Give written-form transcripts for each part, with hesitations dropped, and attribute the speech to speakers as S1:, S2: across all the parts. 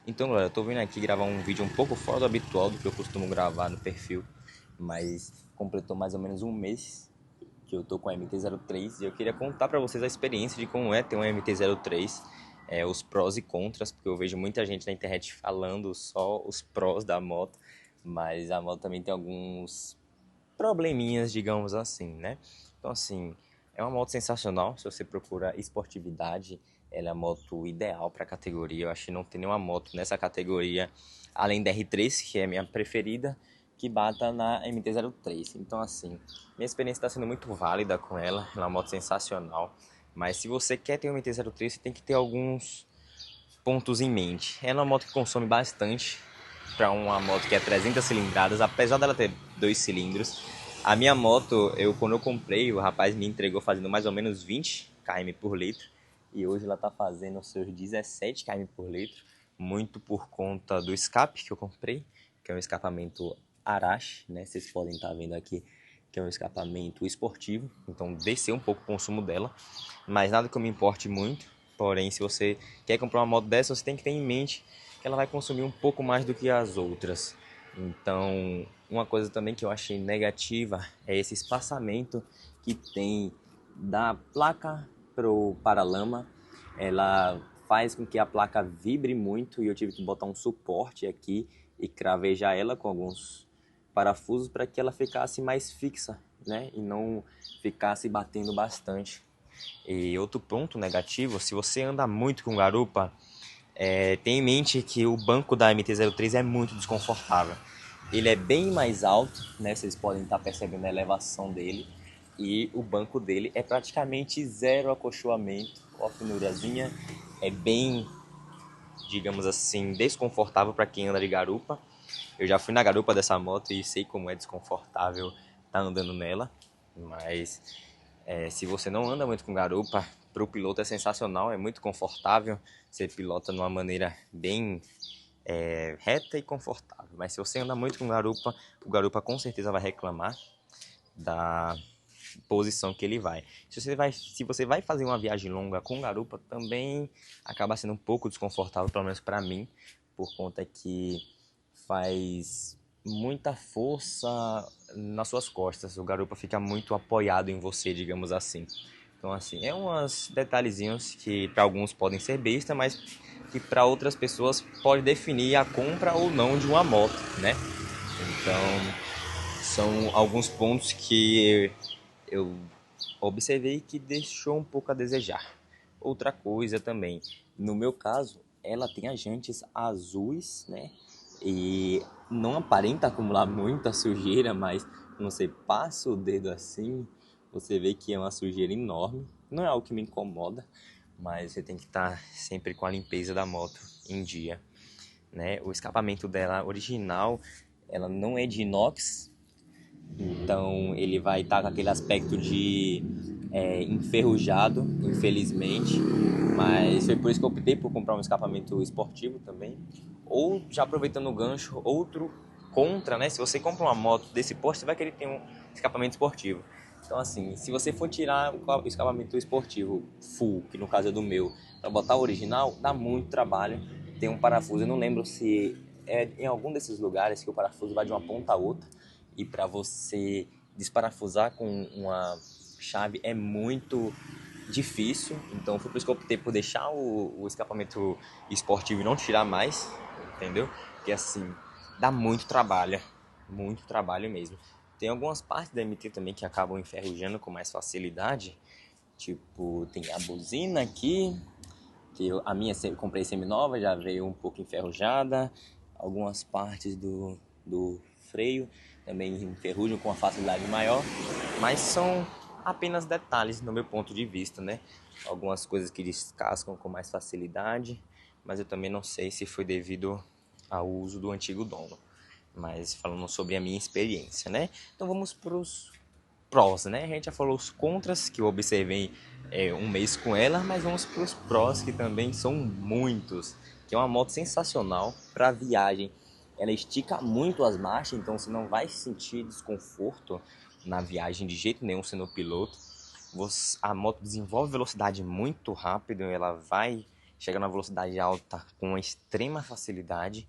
S1: Então, galera, eu tô vindo aqui gravar um vídeo um pouco fora do habitual do que eu costumo gravar no perfil, mas completou mais ou menos um mês que eu tô com a MT-03 e eu queria contar pra vocês a experiência de como é ter um MT-03, os prós e contras, porque eu vejo muita gente na internet falando só os prós da moto, mas a moto também tem alguns probleminhas, digamos assim, né? Então, assim, é uma moto sensacional. Se você procura esportividade, ela é a moto ideal para a categoria. Eu acho que não tem nenhuma moto nessa categoria, além da R3, que é a minha preferida, que bata na MT-03. Então, assim, minha experiência está sendo muito válida com ela. Ela é uma moto sensacional. Mas se você quer ter uma MT-03, você tem que ter alguns pontos em mente. Ela é uma moto que consome bastante para uma moto que é 300 cilindradas, apesar dela ter 2 cilindros. A minha moto, quando eu comprei, o rapaz me entregou fazendo mais ou menos 20 km por litro e hoje ela está fazendo seus 17 km por litro, muito por conta do escape que eu comprei, que é um escapamento Arash, né? Vocês podem estar vendo aqui que é um escapamento esportivo, então desceu um pouco o consumo dela, mas nada que eu me importe muito. Porém, se você quer comprar uma moto dessa, você tem que ter em mente que ela vai consumir um pouco mais do que as outras. Então, uma coisa também que eu achei negativa é esse espaçamento que tem da placa pro paralama. Ela faz com que a placa vibre muito e eu tive que botar um suporte aqui e cravejar ela com alguns parafusos para que ela ficasse mais fixa, né? E não ficasse batendo bastante. E outro ponto negativo, se você anda muito com garupa, tenha em mente que o banco da MT-03 é muito desconfortável. Ele é bem mais alto, né? Vocês podem estar percebendo a elevação dele. E o banco dele é praticamente zero acolchoamento. A finurazinha é bem, digamos assim, desconfortável para quem anda de garupa. Eu já fui na garupa dessa moto e sei como é desconfortável estar andando nela. Mas se você não anda muito com garupa, para o piloto é sensacional, é muito confortável. Você pilota de uma maneira bem reta e confortável. Mas se você anda muito com garupa, o garupa com certeza vai reclamar da posição que ele vai. Se você vai fazer uma viagem longa com garupa, também acaba sendo um pouco desconfortável, pelo menos para mim, por conta que faz muita força nas suas costas. O garupa fica muito apoiado em você, digamos assim. Então, assim, é uns detalhezinhos que para alguns podem ser besta, mas que para outras pessoas pode definir a compra ou não de uma moto, né? Então, são alguns pontos que eu observei que deixou um pouco a desejar. Outra coisa também, no meu caso, ela tem as jantes azuis, né? E não aparenta acumular muita sujeira, mas quando você passa o dedo assim, você vê que é uma sujeira enorme. Não é algo que me incomoda, mas você tem que estar sempre com a limpeza da moto em dia, né? O escapamento dela original, ela não é de inox, então ele vai estar com aquele aspecto de enferrujado, infelizmente. Mas foi por isso que eu optei por comprar um escapamento esportivo também. Ou, já aproveitando o gancho, outro contra, né? Se você compra uma moto desse porte, você vai querer ter um escapamento esportivo. Então, assim, se você for tirar o escapamento esportivo full, que no caso é do meu, para botar o original, dá muito trabalho. Tem um parafuso, eu não lembro se é em algum desses lugares que o parafuso vai de uma ponta a outra e para você desparafusar com uma chave é muito difícil. Então foi por isso que eu optei por deixar o escapamento esportivo e não tirar mais, entendeu? Porque assim, dá muito trabalho mesmo. Tem algumas partes da MT também que acabam enferrujando com mais facilidade, tipo, tem a buzina aqui, que a minha comprei semi-nova, já veio um pouco enferrujada. Algumas partes do freio também enferrujam com uma facilidade maior, mas são apenas detalhes no meu ponto de vista, né? Algumas coisas que descascam com mais facilidade, mas eu também não sei se foi devido ao uso do antigo dono. Mas falando sobre a minha experiência, né? Então vamos para os prós, né? A gente já falou os contras que eu observei um mês com ela, mas vamos para os prós que também são muitos. Que é uma moto sensacional para viagem. Ela estica muito as marchas, então você não vai sentir desconforto na viagem de jeito nenhum sendo piloto. A moto desenvolve velocidade muito rápido, ela vai chega na velocidade alta com uma extrema facilidade.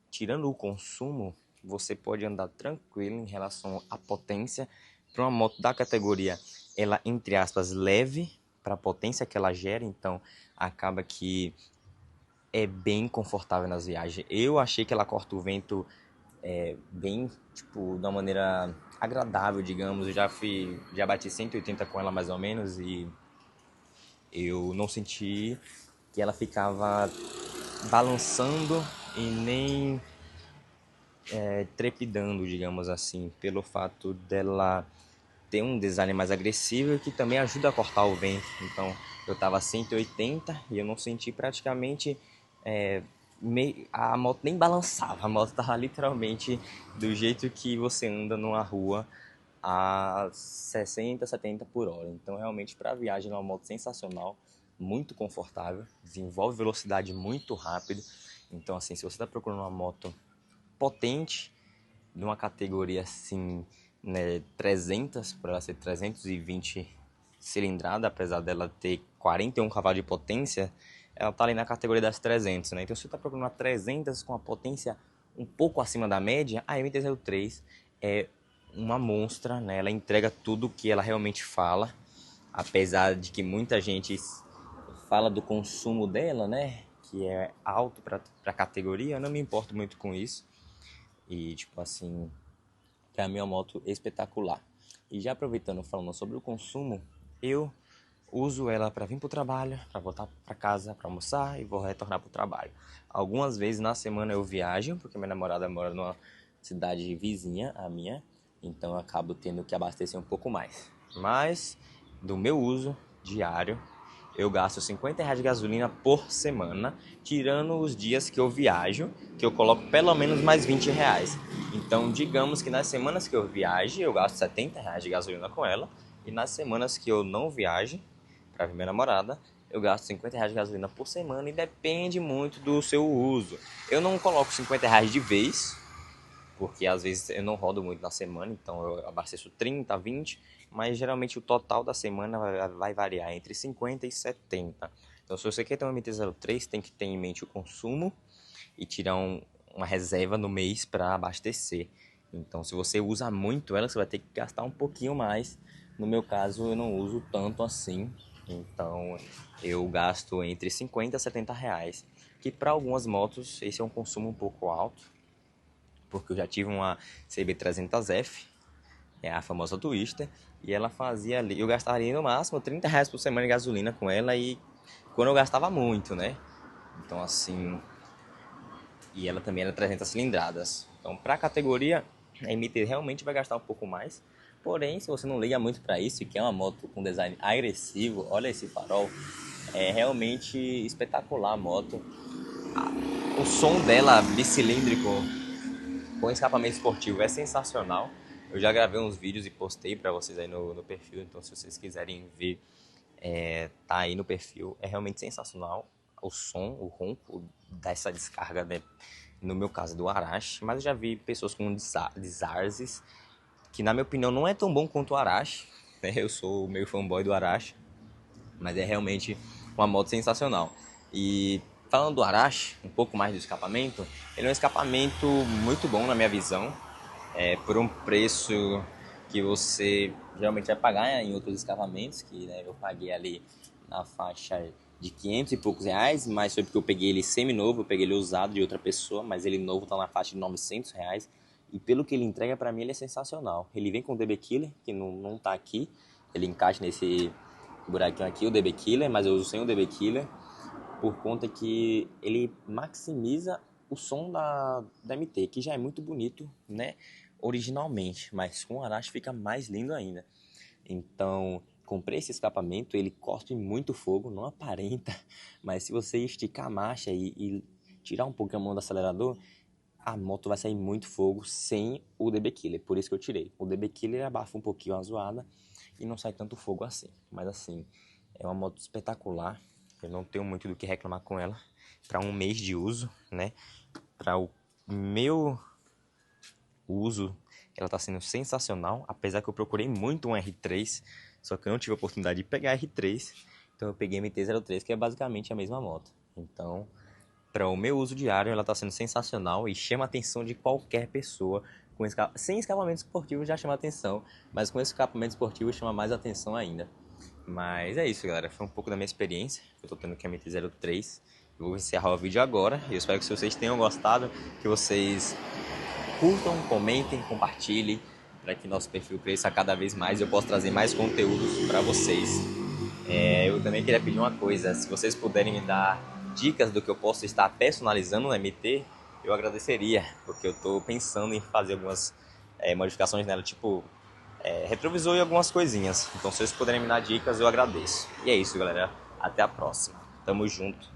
S1: Tirando o consumo, você pode andar tranquilo em relação à potência. Para uma moto da categoria, ela, entre aspas, leve para a potência que ela gera, então acaba que é bem confortável nas viagens. Eu achei que ela corta o vento bem, tipo, de uma maneira agradável, digamos. Eu já bati 180 com ela mais ou menos e eu não senti que ela ficava balançando e nem trepidando, digamos assim, pelo fato dela ter um design mais agressivo que também ajuda a cortar o vento. Então eu tava 180 e eu não senti praticamente a moto nem balançava, a moto tava literalmente do jeito que você anda numa rua a 60, 70 por hora. Então realmente para viagem é uma moto sensacional, muito confortável, desenvolve velocidade muito rápido. Então assim, se você está procurando uma moto potente, de uma categoria assim, né, 300, por ela ser 320 cilindrada, apesar dela ter 41 cavalos de potência, ela tá ali na categoria das 300, né? Então se você tá procurando uma 300 com a potência um pouco acima da média, a MT-03 é uma monstra, né? Ela entrega tudo o que ela realmente fala, apesar de que muita gente fala do consumo dela, né? Que é alto para a categoria, eu não me importo muito com isso. E, tipo assim, pra mim é uma moto espetacular. E já aproveitando, falando sobre o consumo, eu uso ela para vir pro trabalho, para voltar para casa, para almoçar e vou retornar pro trabalho. Algumas vezes na semana eu viajo, porque minha namorada mora numa cidade vizinha à minha, então eu acabo tendo que abastecer um pouco mais. Mas, do meu uso diário, eu gasto R$ 50 de gasolina por semana, tirando os dias que eu viajo, que eu coloco pelo menos mais R$ 20. Então, digamos que nas semanas que eu viaje, eu gasto R$ 70 de gasolina com ela, e nas semanas que eu não viaje, para ver minha namorada, eu gasto R$ 50 de gasolina por semana, e depende muito do seu uso. Eu não coloco R$ 50 de vez, porque às vezes eu não rodo muito na semana, então eu abasteço 30, 20, mas geralmente o total da semana vai variar entre 50 e 70. Então se você quer ter uma MT-03, tem que ter em mente o consumo e tirar uma reserva no mês para abastecer. Então se você usa muito ela, você vai ter que gastar um pouquinho mais. No meu caso, eu não uso tanto assim, então eu gasto entre 50 e R$ 70, que para algumas motos esse é um consumo um pouco alto, porque eu já tive uma CB300F, é a famosa Twister, e ela fazia ali, eu gastaria no máximo R$ 30 por semana de gasolina com ela, e quando eu gastava muito, né? Então assim, e ela também era 300 cilindradas. Então para a categoria, a MT realmente vai gastar um pouco mais. Porém, se você não liga muito para isso e quer uma moto com design agressivo, olha esse farol, é realmente espetacular a moto. O som dela bicilíndrico com escapamento esportivo é sensacional. Eu já gravei uns vídeos e postei para vocês aí no perfil, então se vocês quiserem ver, tá aí no perfil. É realmente sensacional o som, o ronco dessa descarga, né? No meu caso do Arashi, mas eu já vi pessoas com Desarses, que na minha opinião não é tão bom quanto o Arashi, né? Eu sou meio fanboy do Arashi, mas é realmente uma moto sensacional. E falando do Arashi, um pouco mais do escapamento, ele é um escapamento muito bom na minha visão, por um preço que você geralmente vai pagar em outros escapamentos, que né, eu paguei ali na faixa de 500 e poucos reais, mas foi porque eu peguei ele semi-novo, eu peguei ele usado de outra pessoa, mas ele novo tá na faixa de R$ 900, e pelo que ele entrega para mim ele é sensacional. Ele vem com o DB Killer, que não tá aqui, ele encaixa nesse buraquinho aqui, o DB Killer, mas eu uso sem o DB Killer, por conta que ele maximiza o som da MT, que já é muito bonito, né, originalmente, mas com o Arashi fica mais lindo ainda. Então, comprei esse escapamento, ele cospe muito fogo, não aparenta, mas se você esticar a marcha e tirar um pouco a mão do acelerador, a moto vai sair muito fogo sem o DB Killer, por isso que eu tirei. O DB Killer abafa um pouquinho a zoada e não sai tanto fogo assim, mas assim, é uma moto espetacular. Eu não tenho muito do que reclamar com ela. Para um mês de uso, né? Para o meu uso, ela está sendo sensacional. Apesar que eu procurei muito um R3, só que eu não tive a oportunidade de pegar R3. Então Então eu peguei a MT-03, que é basicamente a mesma moto. Então, para o meu uso diário, ela está sendo sensacional e chama a atenção de qualquer pessoa. Sem escapamento esportivo já chama atenção, mas com esse escapamento esportivo chama mais atenção ainda. Mas é isso, galera. Foi um pouco da minha experiência que eu tô tendo com a MT-03. Eu vou encerrar o vídeo agora. Eu espero que vocês tenham gostado, que vocês curtam, comentem, compartilhem, para que nosso perfil cresça cada vez mais e eu possa trazer mais conteúdos para vocês. Eu também queria pedir uma coisa: se vocês puderem me dar dicas do que eu posso estar personalizando no MT, eu agradeceria, porque eu estou pensando em fazer algumas modificações nela, tipo retrovisor e algumas coisinhas. Então, se vocês puderem me dar dicas, eu agradeço. E é isso, galera. Até a próxima. Tamo junto.